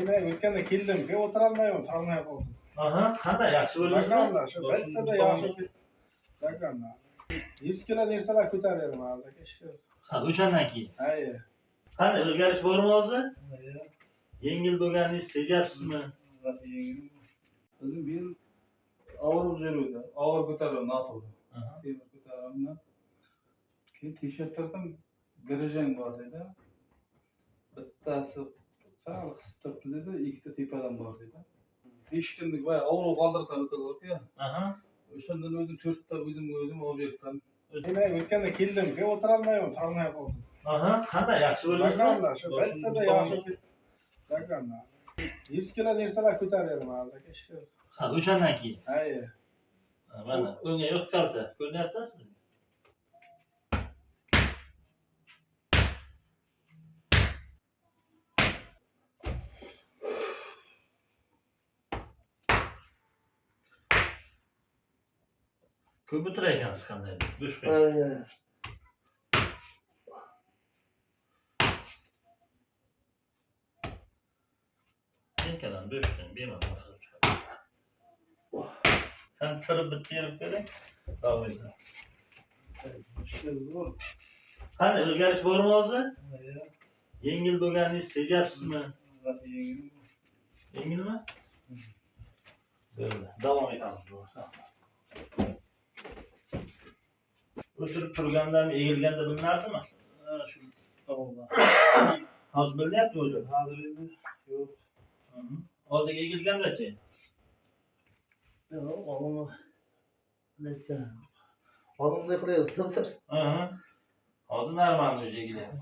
Men o'tganda keldim-ku, o'tirolmayman, turolmay qoldim. Aha, qanday yaxshi bo'ldingizmi? Zagonlar, shu bittada yaxshi zagonlar. Eskilar narsalar ko'taryapman hozir aka ishlar. Ha, o'shandan keyin. Hay. Qanday o'zgarish bormi hozir? Yengil bo'lganingizni sezyapsizmi? O'zim bir og'ir yuruvdi, og'ir ko'tardim, noto'g'ri. Temir ko'tarimdan keyin tekshirtirdim, garajang bor dedi. Bittasi sal qisib turibdi dedi, ikkita tepadan bor dedi. Eshikimni voy og'ir qoldirib o'tadi-ku. Aha. O'shandan o'zim 4 ta o'zim obyektdan. Men o'tganda keldim-ku, o'tirolmayman, turolmay qoldim. Aha, qanday yaxshi bo'ldingizmi? Zagonlar, shu bittada yaxshi zagonlar. Eskilar narsalar ko'taryapman hozir aka ishlar. Ha, o'shandan keyin. Hay. Mana o'ngga yo'q kalta. Ko'ryapti sizga? Ko'p o'tirar ekansiz qanday? Bo'sh qo'ying. Yelkadan bo'shting, bemalol qilib chiqadi. Sen turib bitta yerib ko'ring. Davom etamiz. Qanday o'zgarish bormi hozir? Yengil bo'lganingizni sezyapsizmi? Yengilmi? Bo'ldi. Davom etamiz. O'tirib turganda, egilganda bilinardimi? Ha, shu to'g'ri. Hozir bilinyapti o'zi. Hozir endi yo'q. Oldiga egilganda-chi? Yo'q, oldin lekin oldinda qilyapti. Hozir normal o'zi egilyapti.